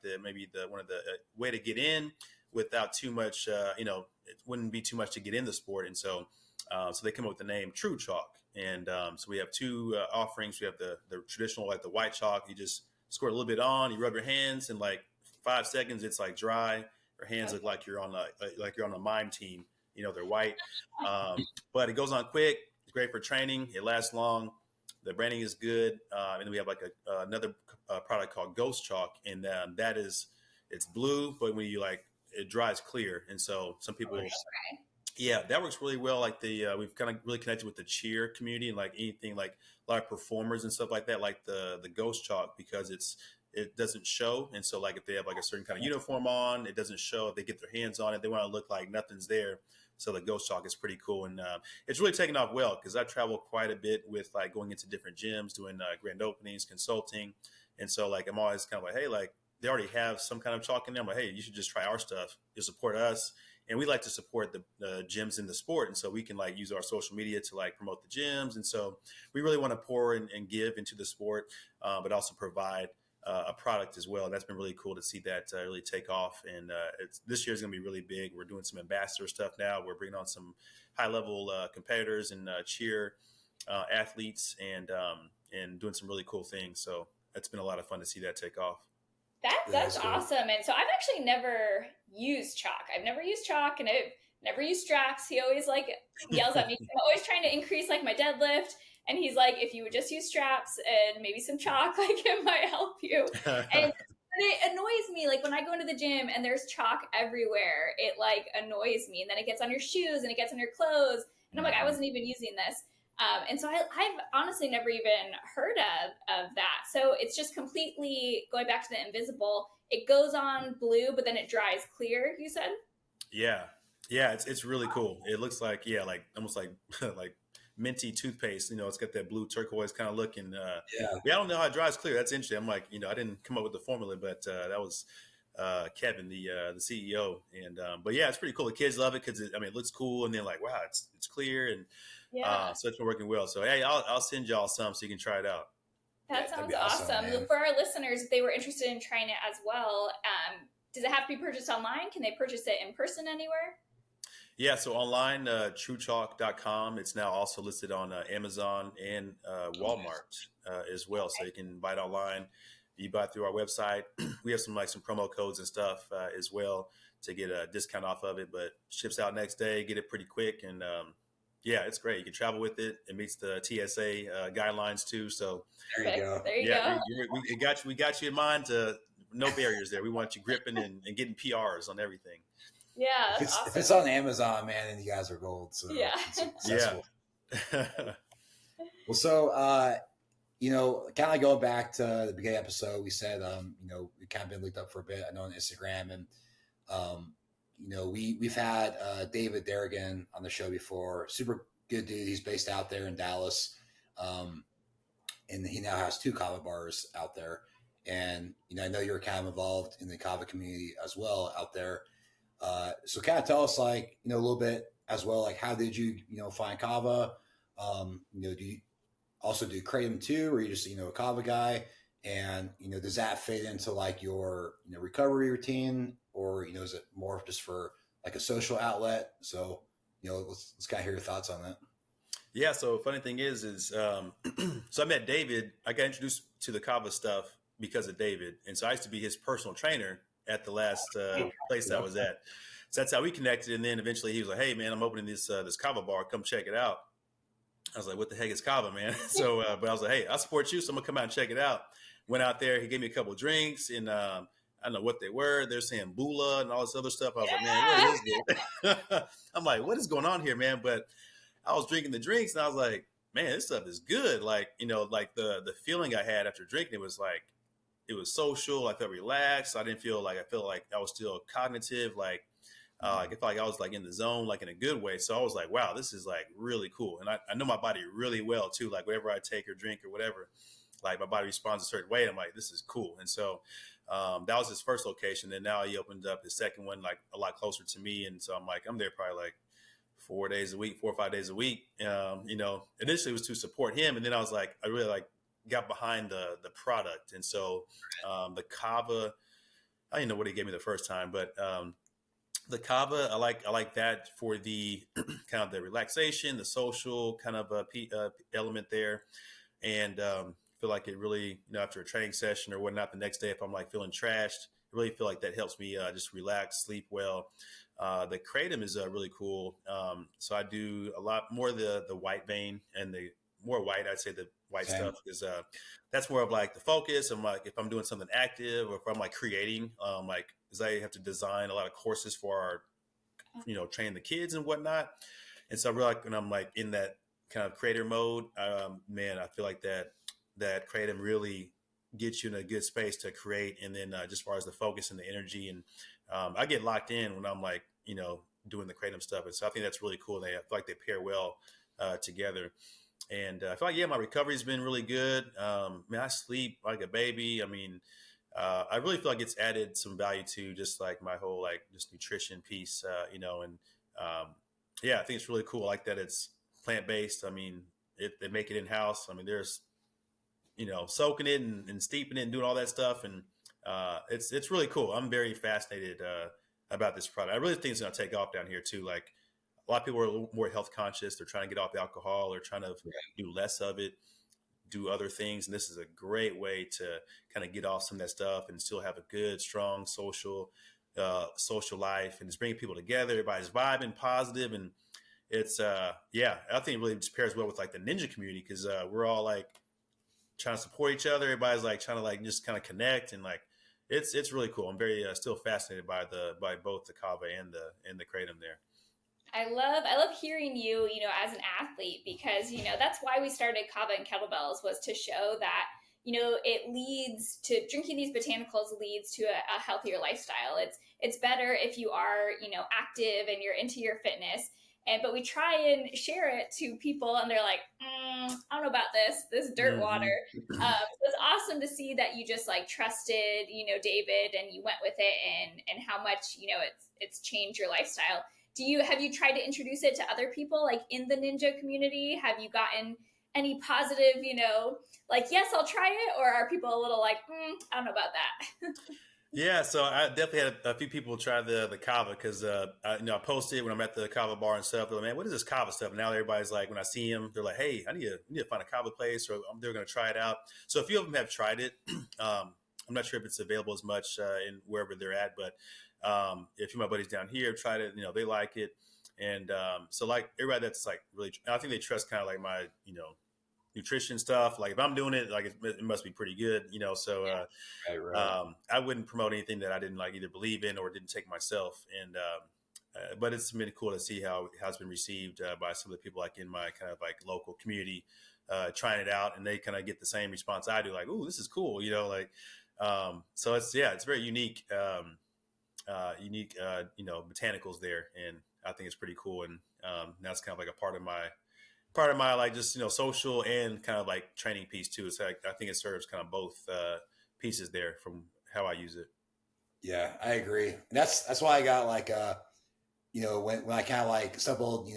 one of the way to get in without too much, it wouldn't be too much to get in the sport. And so they come up with the name Tru Chalk. And so we have two offerings. We have the traditional, like the white chalk. You just squirt a little bit on, you rub your hands, in like 5 seconds, it's like dry. Your hands look like you're on a mime team. They're white, but it goes on quick. It's great for training. It lasts long. The branding is good. And then we have like another product called Ghost Chalk, and it's blue, but when you it dries clear. And so some people, yeah, that works really well. Like we've kind of really connected with the cheer community, and like anything like a lot of performers and stuff like that, like the Ghost Chalk, because it doesn't show. And so like if they have like a certain kind of uniform on, it doesn't show. If they get their hands on it, they want to look like nothing's there. So the Ghost Chalk is pretty cool. And it's really taken off well, because I travel quite a bit with like going into different gyms, doing grand openings, consulting. And so like, I'm always kind of like, hey, like they already have some kind of chalk in there. I'm like, hey, you should just try our stuff. You'll support us. And we like to support the gyms in the sport. And so we can like use our social media to like promote the gyms. And so we really want to pour and give into the sport, but also provide a product as well. And that's been really cool to see that really take off. And this year is going to be really big. We're doing some ambassador stuff now. We're bringing on some high level competitors and cheer athletes, and doing some really cool things. So it's been a lot of fun to see that take off. That's awesome. And so I've actually never used chalk. I've never used chalk, and I've never used straps. He always like yells at me. I'm always trying to increase like my deadlift. And he's like, if you would just use straps and maybe some chalk, like it might help you. And it annoys me. Like when I go into the gym and there's chalk everywhere, it like annoys me. And then it gets on your shoes and it gets on your clothes. And I'm like, I wasn't even using this. And so I've honestly never even heard of that. So it's just completely going back to the invisible. It goes on blue, but then it dries clear, you said? Yeah. It's really cool. It looks like, like almost like like minty toothpaste. It's got that blue turquoise kind of look. And Yeah. I don't know how it dries clear. That's interesting. I'm like, I didn't come up with the formula, but that was Kevin, the CEO. And but yeah, it's pretty cool. The kids love it because it looks cool, and they're like, wow, it's clear, and Yeah. so it's been working well. So hey, I'll send y'all some so you can try it out. That sounds awesome. man. For our listeners, if they were interested in trying it as well, does it have to be purchased online? Can they purchase it in person anywhere? Yeah, so online, truchalk.com. It's now also listed on Amazon and Walmart as well. So you can buy it online. You buy it through our website. We have some promo codes and stuff as well to get a discount off of it. But ships out next day. Get it pretty quick, and yeah, it's great. You can travel with it. It meets the TSA guidelines too. So there you go. There you go. We got you in mind. No barriers there. We want you gripping and getting PRs on everything. Yeah, if it's on Amazon, man, then you guys are gold. So yeah, yeah. Well, so kind of going back to the beginning episode, we said we kind of been linked up for a bit. I know on Instagram, and we've had David Derrigan on the show before. Super good dude. He's based out there in Dallas, and he now has 2 Kava bars out there. And I know you're kind of involved in the Kava community as well out there. So kind of tell us a little bit as well, how did you, find Kava? Do you also do Kratom too, or are you just, a Kava guy? And, does that fit into your, recovery routine, or, is it more just for a social outlet? So, let's kind of hear your thoughts on that. Yeah. So funny thing is so I met David. I got introduced to the Kava stuff because of David. And so I used to be his personal trainer at the last place I was at. So that's how we connected. And then eventually he was like, hey man, I'm opening this Kava bar. Come check it out. I was like, what the heck is Kava, man? So, but I was like, hey, I'll support you. So I'm gonna come out and check it out. Went out there. He gave me a couple of drinks, and I don't know what they were. They're saying Bula and all this other stuff. I was like, man, what is this? I'm like, what is going on here, man? But I was drinking the drinks, and I was like, man, this stuff is good. The feeling I had after drinking it was it was social. I felt relaxed. I didn't feel like I was still cognitive. I felt like I was in the zone, in a good way. So I was like, wow, this is really cool. And I know my body really well too. Whatever I take or drink or whatever, my body responds a certain way. I'm like, this is cool. And so that was his first location. And now he opened up his second one, a lot closer to me. And so I'm there probably 4 days a week, 4 or 5 days a week. Initially it was to support him. And then I was I really got behind the product. And so the Kava, I didn't know what he gave me the first time, but the Kava, I like that for the kind of the relaxation, the social kind of element there. And feel like it really, after a training session or whatnot, the next day, if I'm feeling trashed, I really feel like that helps me just relax, sleep well. The Kratom is really cool. So I do a lot more the white vein, and the more white, I'd say the white stuff is that's more of the focus. I'm if I'm doing something active, or if I'm creating, because I have to design a lot of courses for our, training the kids and whatnot. And so I really when I'm in that kind of creator mode, man, I feel like that Kratom really gets you in a good space to create. And then just as far as the focus and the energy, and I get locked in when I'm doing the Kratom stuff. And so I think that's really cool. I feel like they pair well together. And I feel like, my recovery has been really good. Man, I sleep like a baby. I really feel like it's added some value to just my whole just nutrition piece, and I think it's really cool. I like that it's plant-based. They make it in-house. There's, soaking it and steeping it and doing all that stuff. And it's really cool. I'm very fascinated about this product. I really think it's going to take off down here too. A lot of people are a little more health conscious. They're trying to get off alcohol or trying to do less of it, do other things. And this is a great way to kind of get off some of that stuff and still have a good, strong social life, and just bringing people together. Everybody's vibing positive. And it's, I think it really just pairs well with the ninja community, because we're all trying to support each other. Everybody's trying to just kind of connect, and it's really cool. I'm very still fascinated by both the Kava and the Kratom there. I love hearing you, as an athlete, because, that's why we started Kava and Kettlebells, was to show that, it leads to drinking these botanicals leads to a healthier lifestyle. It's better if you are, active and you're into your fitness. but we try and share it to people, and they're like, I don't know about this dirt water. Mm-hmm. So it's awesome to see that you just like trusted, David, and you went with it, and how much it's changed your lifestyle. Have you tried to introduce it to other people like in the ninja community? Have you gotten any positive, like, yes, I'll try it, or are people a little like, I don't know about that? Yeah, so I definitely had a few people try the kava because I posted when I'm at the kava bar and stuff. They're like, man, what is this kava stuff? And now everybody's like, when I see them, they're like, hey, I need to find a kava place, or they're going to try it out. So a few of them have tried it. I'm not sure if it's available as much in wherever they're at, but a few of my buddies down here have tried it. They like it, and so like everybody that's like really, I think they trust kind of like my nutrition stuff. Like if I'm doing it, like it must be pretty good, So Right. I wouldn't promote anything that I didn't like either believe in or didn't take myself. And but it's been cool to see how it's been received by some of the people like in my kind of like local community trying it out, and they kind of get the same response I do, like, "Ooh, this is cool," like. So it's very unique, botanicals there, and I think it's pretty cool. And that's kind of like a part of my like just social and kind of like training piece too. It's like I think it serves kind of both pieces there from how I use it. Yeah, I agree. And that's why I got like when I kind of like stumbled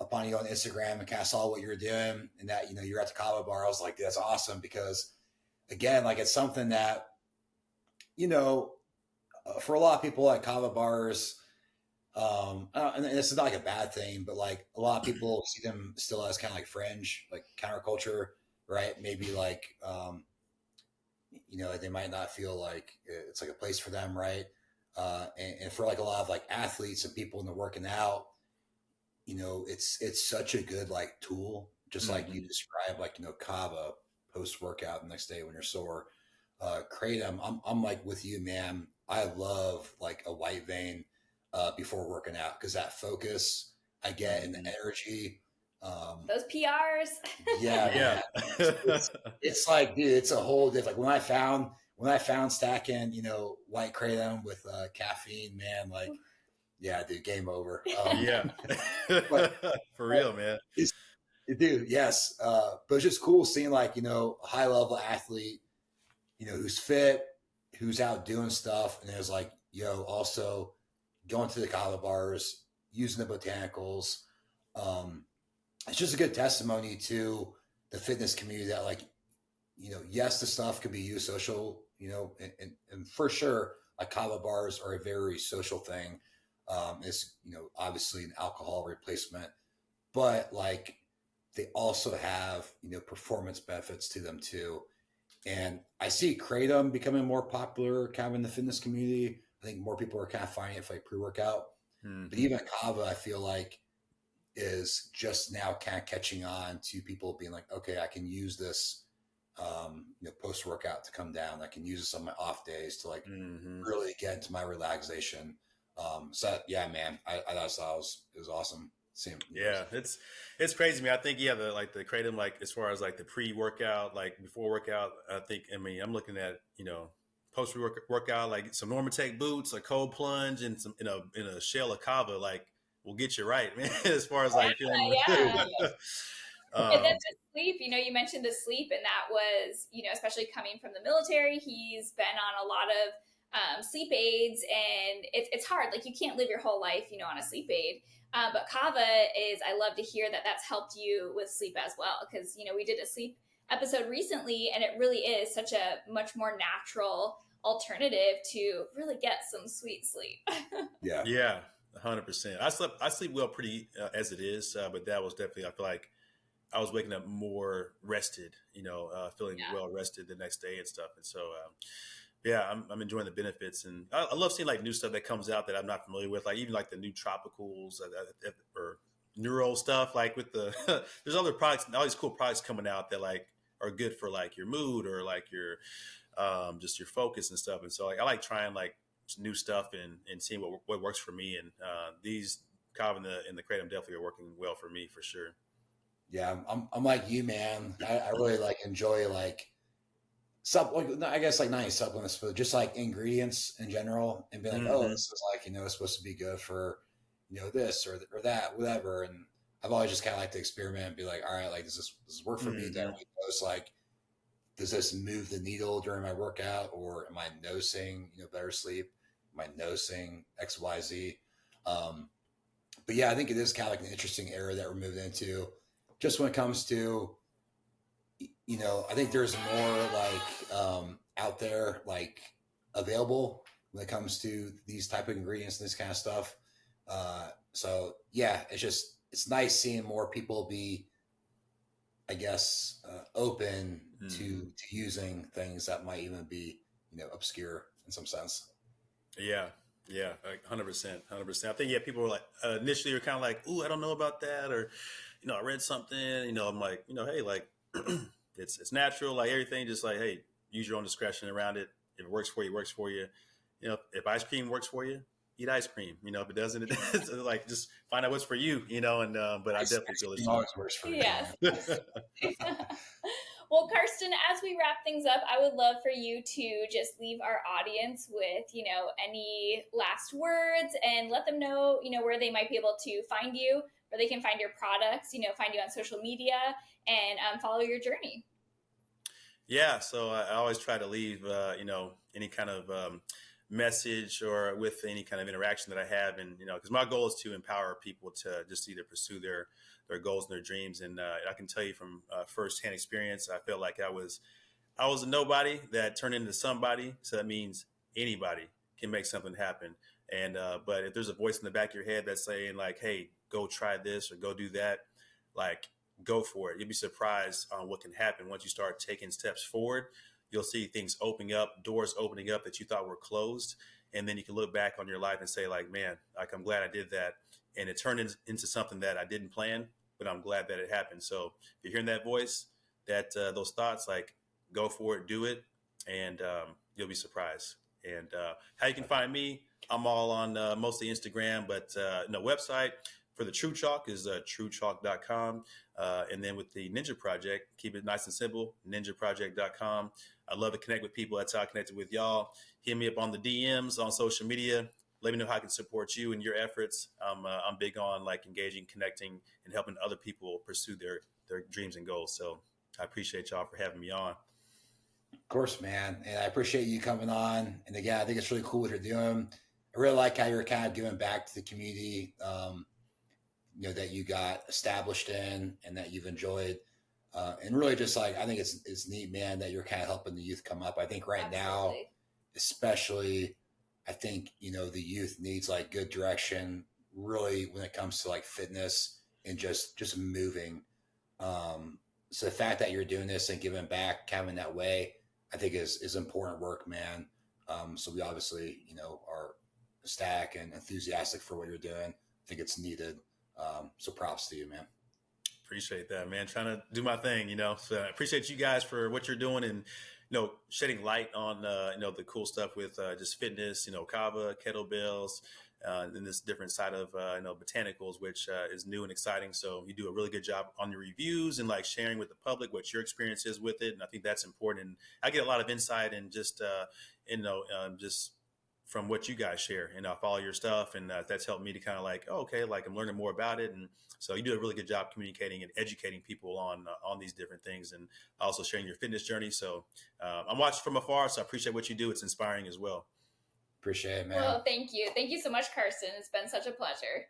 upon you on Instagram and kind of saw what you were doing, and that you're at the Kava bar. I was like, that's awesome, because again, like it's something that for a lot of people at Kava bars. And this is not like a bad thing, but like a lot of people see them still as kind of like fringe, like counterculture, right? Maybe like, they might not feel like it's like a place for them, right? And for like a lot of like athletes and people in the working out, it's such a good like tool, just like you described, like Kava post workout the next day when you're sore. Kratom, I'm like with you, man. I love like a white vein before working out, because that focus I get and the energy. Those PRs. Yeah, it's like, dude, it's a whole different. Like when I found stacking, white kratom with caffeine, man, like, yeah, dude, game over. Yeah, But for real, man. dude, yes, but it's just cool seeing like a high level athlete, who's fit, who's out doing stuff, and there's like, also going to the kava bars, using the botanicals. It's just a good testimony to the fitness community that like, yes, the stuff could be used social, and for sure, like kava bars are a very social thing. It's, obviously an alcohol replacement, but like they also have, performance benefits to them too. And I see kratom becoming more popular kind of in the fitness community. I think more people are kind of finding it for like pre-workout. But even kava, I feel like, is just now kind of catching on to people being like, okay, I can use this, post-workout to come down. I can use this on my off days to like really get into my relaxation. So yeah, man, I thought it was awesome. Yeah, it's crazy, man. I think the kratom, like as far as like the pre-workout, like before workout, I'm looking at post workout, like some Normatec boots, a cold plunge, and some in a shell of kava, like will get you right, man. As far as like feeling, Yeah. And then the sleep, you mentioned the sleep, and that was, especially coming from the military, he's been on a lot of sleep aids, and it's hard. Like you can't live your whole life, on a sleep aid. But Kava I love to hear that that's helped you with sleep as well. Because, we did a sleep episode recently, and it really is such a much more natural alternative to really get some sweet sleep. Yeah, 100%. I sleep well pretty as it is, but that was definitely, I feel like I was waking up more rested, feeling well rested the next day and stuff. And so, yeah, I'm enjoying the benefits, and I love seeing like new stuff that comes out that I'm not familiar with, like even like the new tropicals or neuro stuff. Like with the there's other products, all these cool products coming out that like are good for like your mood or like your just your focus and stuff. And so like I like trying like new stuff and seeing what works for me. And these Kava and the kratom definitely are working well for me for sure. Yeah, I'm like you, man. I really like enjoy like I guess like not any supplements, but just like ingredients in general, and be like, oh, this is like, it's supposed to be good for, this or that, whatever. And I've always just kind of liked to experiment and be like, all right, like, does this work for me? Do I really notice, like, does this move the needle during my workout, or am I noticing, better sleep? Am I noticing X, Y, Z? But yeah, I think it is kind of like an interesting era that we're moving into just when it comes to, I think there's more like out there, like available when it comes to these type of ingredients and this kind of stuff. So yeah, it's nice seeing more people be, I guess, open to using things that might even be, obscure in some sense. Yeah. Yeah. Like 100%. 100%. I think, yeah, people were like, initially were kind of like, ooh, I don't know about that. Or, I read something, I'm like, hey, like, it's natural, like everything, just like, hey, use your own discretion around it. If it works for you, it works for you. If ice cream works for you, eat ice cream. If it doesn't, it doesn't. Like, just find out what's for you, and but I definitely feel it's always works for you. Yes. Well, Karsten, as we wrap things up, I would love for you to just leave our audience with, any last words and let them know, where they might be able to find you, where they can find your products, find you on social media and follow your journey. Yeah. So I always try to leave, any kind of message or with any kind of interaction that I have. And, because my goal is to empower people to just either pursue their goals and their dreams. And I can tell you from firsthand experience, I felt like I was a nobody that turned into somebody. So that means anybody can make something happen. And but if there's a voice in the back of your head that's saying like, hey, go try this or go do that, like, go for it. You'll be surprised on what can happen once you start taking steps forward. You'll see things opening up, doors opening up that you thought were closed. And then you can look back on your life and say like, man, like, I'm glad I did that. And it turned into something that I didn't plan, but I'm glad that it happened. So if you're hearing that voice, that those thoughts, like, go for it, do it, and you'll be surprised. And how you can find me, I'm all on mostly Instagram, but website for the Tru Chalk is truchalk.com. And then with the Ninja Project, keep it nice and simple, ninjaproject.com. I love to connect with people. That's how I connected with y'all. Hit me up on the DMs on social media. Let me know how I can support you in your efforts. I'm big on like engaging, connecting, and helping other people pursue their dreams and goals. So I appreciate y'all for having me on. Of course, man. And I appreciate you coming on. And again, I think it's really cool what you're doing. I really like how you're kind of giving back to the community, that you got established in and that you've enjoyed. And really just like, I think it's neat, man, that you're kind of helping the youth come up. I think right now, especially, I think, the youth needs like good direction, really, when it comes to like fitness and just moving. So the fact that you're doing this and giving back kind of in that way, I think is important work, man. So we obviously, are ecstatic and enthusiastic for what you're doing. I think it's needed. So props to you, man. Appreciate that, man. Trying to do my thing, So I appreciate you guys for what you're doing and, shedding light on, the cool stuff with just fitness, Kava, kettlebells, and this different side of, botanicals, which is new and exciting. So you do a really good job on your reviews and like sharing with the public what your experience is with it. And I think that's important. And I get a lot of insight and just, just from what you guys share, and I follow your stuff, and that's helped me to kind of like, oh, okay, like I'm learning more about it. And so you do a really good job communicating and educating people on these different things, and also sharing your fitness journey. So I'm watching from afar, so I appreciate what you do. It's inspiring as well. Appreciate it, man. Well, thank you. Thank you so much, Karsten. It's been such a pleasure.